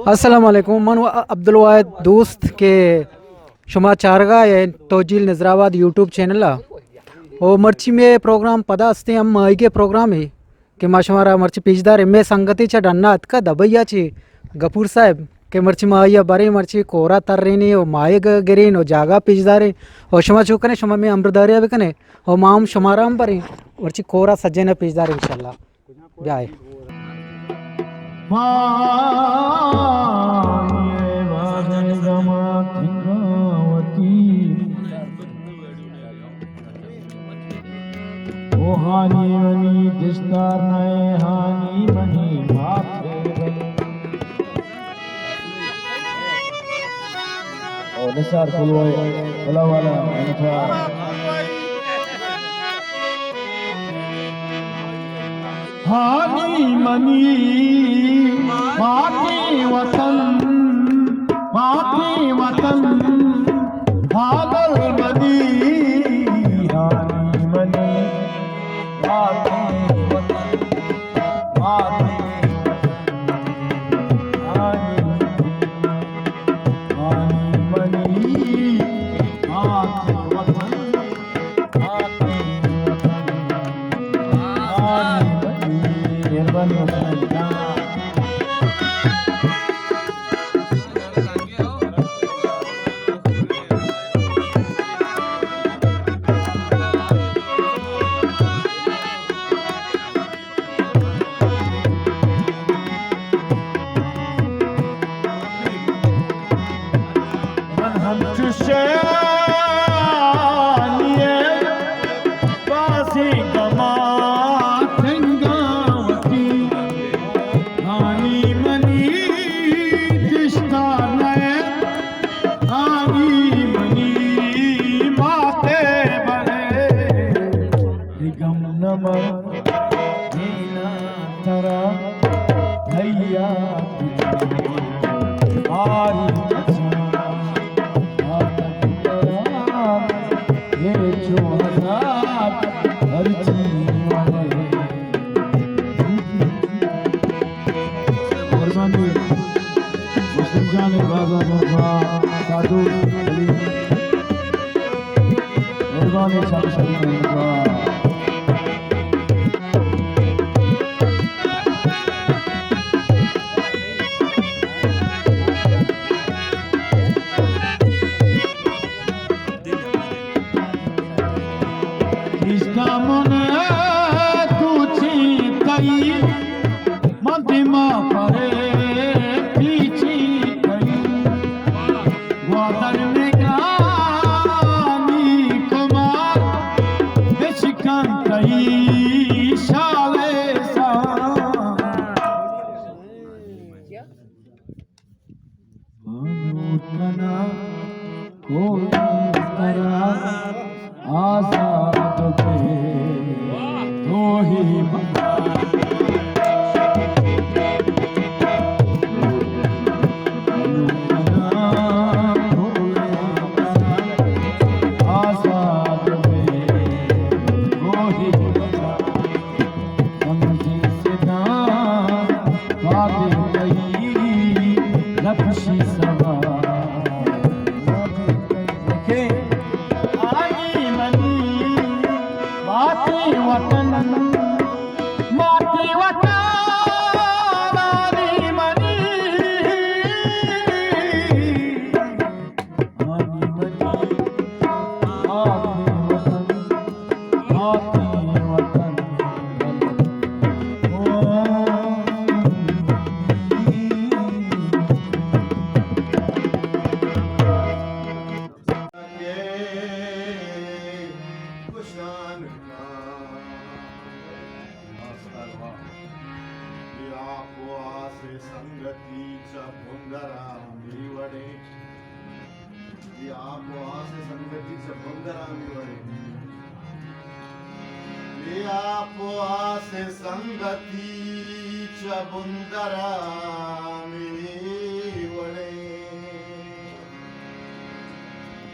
अस्सलाम वालेकुम मन अब्दुल वाहिद दोस्त के शुमा चारगा या तोजिल नजराबाद यूट्यूब चैनल ओ मर्ची में प्रोग्राम पदा असते हम के प्रोग्राम है कि माशमारा मर्ची पिचदार में संगति च डन्ना अतका दबैया ची गपूर साहब के मर्ची माया बरे मर्ची कोरा तर रही ओ माए गिरीन ओ जागा पिचदारे ओ शुमा चुकने शुमा में अमृदारिया भी कने ओ माम शुमाराम पर मर्ची कोरा सज्जे न पिचदार इंशाल्लाह जाए हानी मनी दिस्तार नए हानी मनी माथे और निसार फुलवाई वाला वाला हानी मनी माथे वतन भागल मनी हानी मनी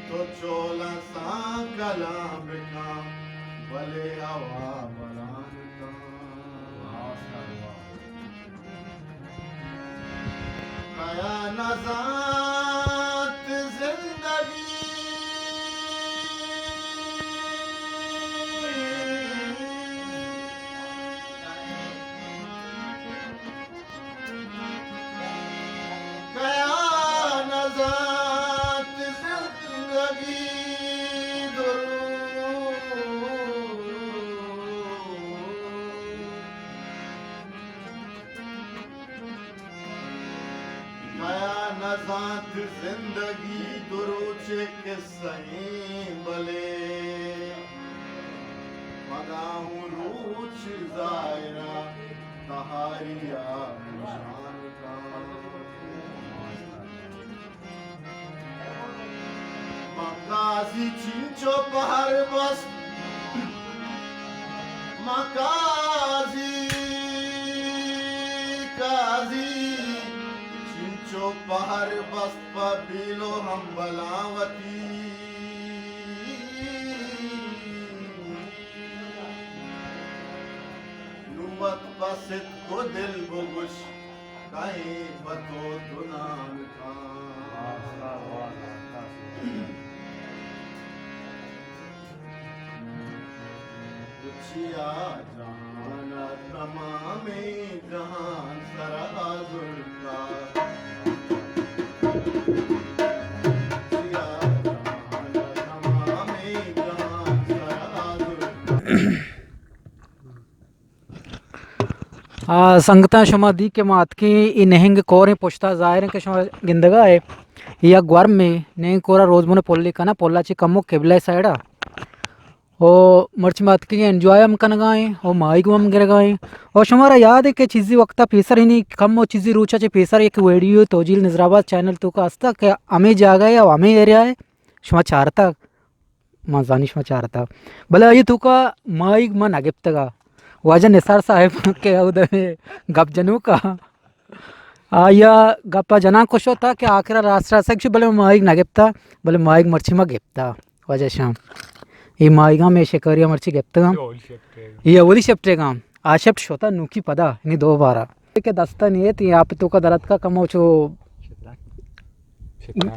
तो चोला सा कलाम का भले हवा बलान का माया नजात जिंदगी गया नजात जिंदगी गया नजात जिंदगी दुरुचे किस्सें भले मगाहूं रूच जायरा तहारिया शान का मकाजी चिंचो पहर बस मकाजी काजी चिंचो पहर बस पबीलो हम बलावती नुवत बसित को दिल बुगुश कहीं बतो दुनान का दुचिया जान तमामे जहान सराजुल का दुचिया जान तमामे जहान सराजुल संगता शुमा दी के मात की इनहिंग कोरे पुछता जाहिर के शुमा गिंदगा है या ग्वार में ने कोरा रोज मुने पोल्ली कना पोल्लाची कमो केबला साइडा ओ मर्च मात की एंजॉय हम कन गाए ओ माइक हम गिर गाए और शुमारा याद है कि चीज़ी वक्ता फीसर ही नहीं कम वो चीज़ी रूचा चे फीसर एक वीडियो तोजील नजराबाद चैनल तो का अस्ता कि हमें जागा या हमें एरिया है शुमा चारता मजानी शुमा चारता भले ये तू का माइक मन आगिप्तगा वाजन निसार साहेब के उदय गप जनू का या गप्पा जना खुश होता कि आखिर रास्ता से भले माइक ना गिप्ता भले माइक मर्ची में गिप्ता वजह शाम ये माइगा में शिकारिया मर्ची गिप्ता ये ओली शेप्टे गाम आ शेप्ट शोता नूकी पदा इन्हीं 2 बारा के दस्ता नहीं है तो आप तो का दर्द का कमो चो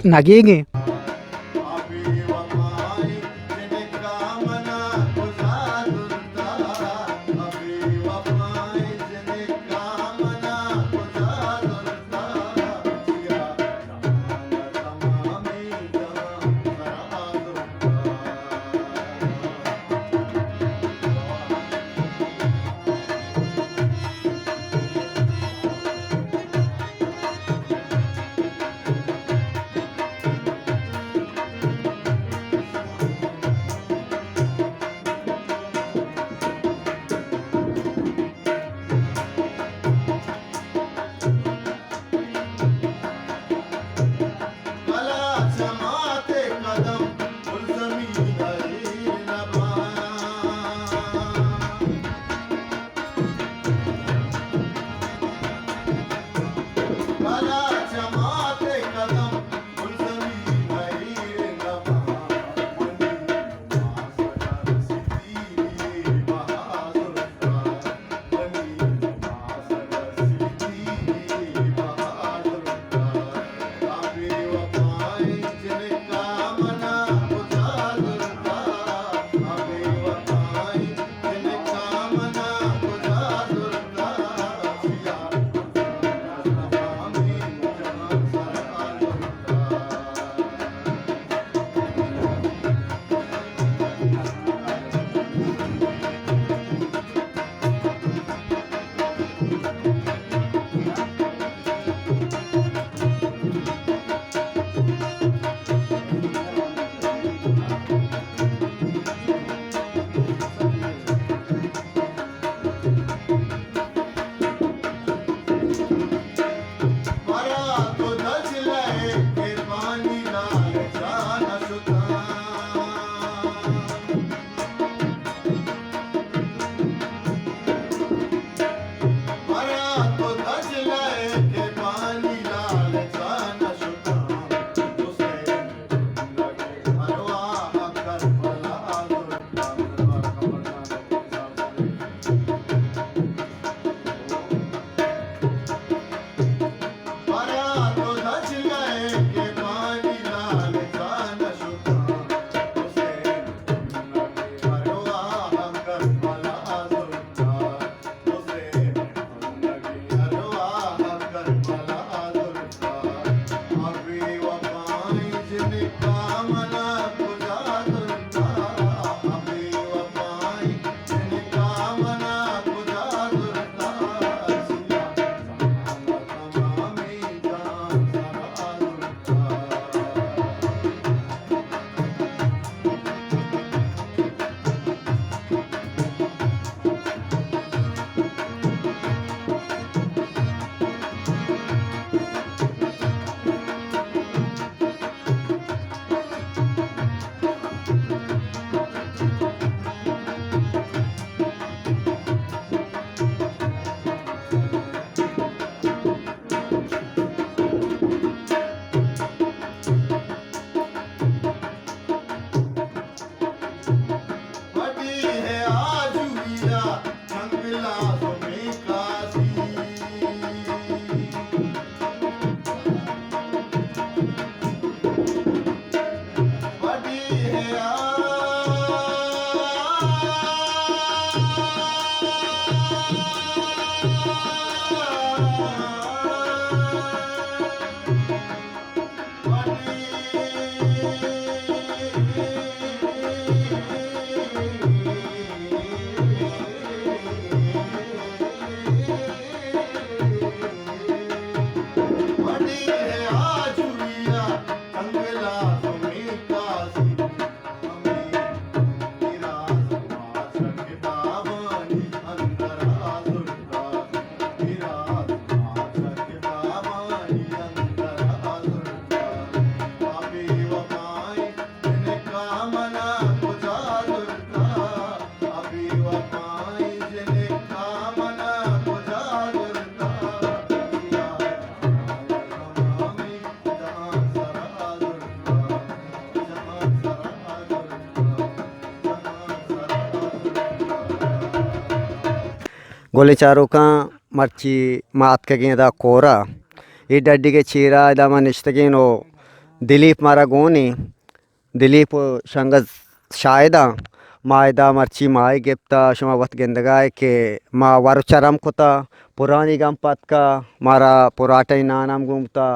नगेगे अभी वफाई जिनका मना गुजारता अभी वफाई जिनका मना गुजारता जिया जान तमामे जहां सराजुल भला जमाते कदम गुलज़मी हरीर नवा भला जमाते कदम गुलज़मी हरीर नवा बनी मासगर सिद्दीक़ी बहादुर का बनी मासगर सिद्दीक़ी बहादुर का अभी वफाई जिनका मना गुजारता अभी वफाई जिनका मना गुजारता जिया तमामे जहां सराजुल मरा तो दज लहे के पानी लाल जाना सुता मरा तो दज लहे के पानी लाल जाना सुता तुसे लगे अरवाह करबला दुर्गा मरा तो गोले चारों का मर्ची मात के गेंदा कोरा ये डड्डी के चीरा दामा निश्तगिनो दिलीप मारा गोनी दिलीप शंगज शायदा मायदा मर्ची माय गिफ्ता शुमा वत गेंदगाय के मा वरचरम कोता पुरानी गंपत का मारा पुराटे नानम घूमता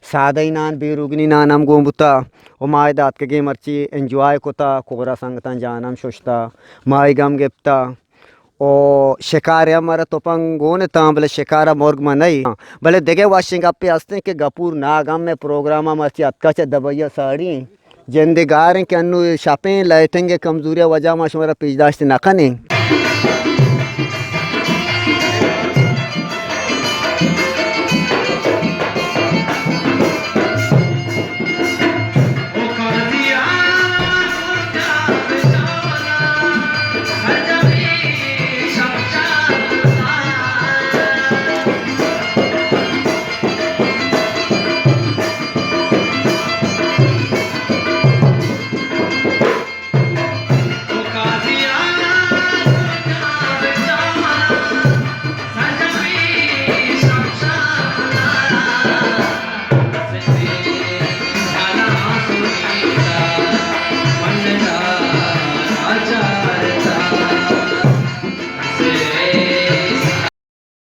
सादई नान बीरुगनी नानम घूमता ओ माय दात के गे मर्ची एंजॉय कोता कोरा संगतन जानम शुष्ता माय गम गिफ्ता ओ शिकारिया मरा तोपंग गोने तांबले शिकारा मोर्ग मनई भले देगे वाशिंग पे हंसते के गपूर नागम में प्रोग्राम मर्ची अतका चे दबैया साड़ी जेंदे गारें के अन्नू शापें लाइटेंगे कमजोरिया वजह माशमरा पिजदाश्त नखने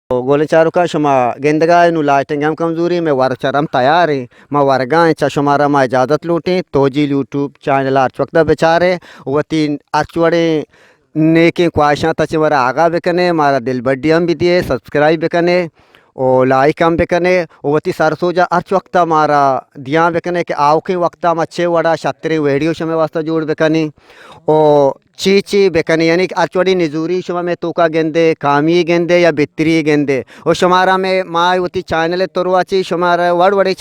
गोले चारों का शुमा गेंदगाय नु लाइटिंग हम कमजोरी में वरचरम तैयार है माँ वरगाएं चा शुमारा माँ इजाज़त लूटें तोजी यूट्यूब चैनल अर्च वक्त बेचारे वती अर्चवड़े नेके ख्वाहिशां तच मरा आगा बेकने मारा दिल बड्डी हम भी दिए सब्सक्राइब बेकने और लाइक हम बेकने वती सरसोजा अर्च वक्त मारा दिया बेकने के आओ के वक्त हम अच्छे वड़ा छतरे वीडियो शमे वास्ता जोड़ बेकनी और चीची बेकनी यानी कि अर्चवड़ी निजूरी शुमा में तोका गेंदे कामी गेंदे या बितरी गेंदे और शुमारा में माँ वती चैनल तोरवाची शुमारा वड़ वड़ी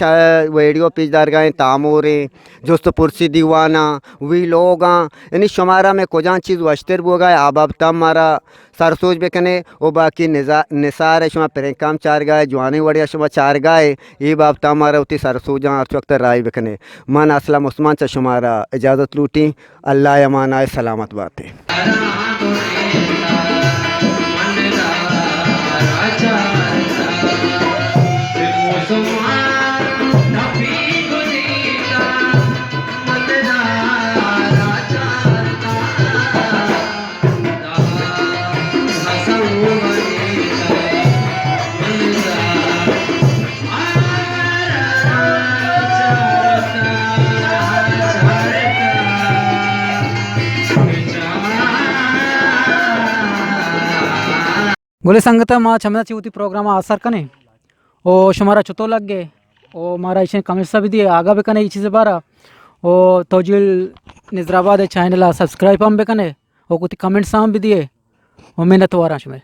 वीडियो पिजदार गए तामोरे दोस्त पुरसी दीवाना वी लोग यानी शुमारा में कोजान चीज़ वश्तर बो गए आबाब तम मारा सरसोज बेकने वो बाकी निसार शुमा प्रेम चार गाय जवानी वड़िया शुमा चार गाय ये बाब तम मारा उती सरसोजा अर्च वक्त राय बेकने मन असलम उस्मान चा शुमारा इजाज़त लूटी अल्लाह अमाना सलामत बात है गोले संगता माँ चमना चिवती प्रोग्राम आसर कने ओ शुमारा चुतो लग गए ओ मारा इसे कमेंट्स भी दिए आगा भी कने चीज़ बारा ओ तोजिल निजराबाद चैनल सब्सक्राइब हम भी कने ओ कुछ कमेंट्स हम भी दिए ओ मेहनत वारा में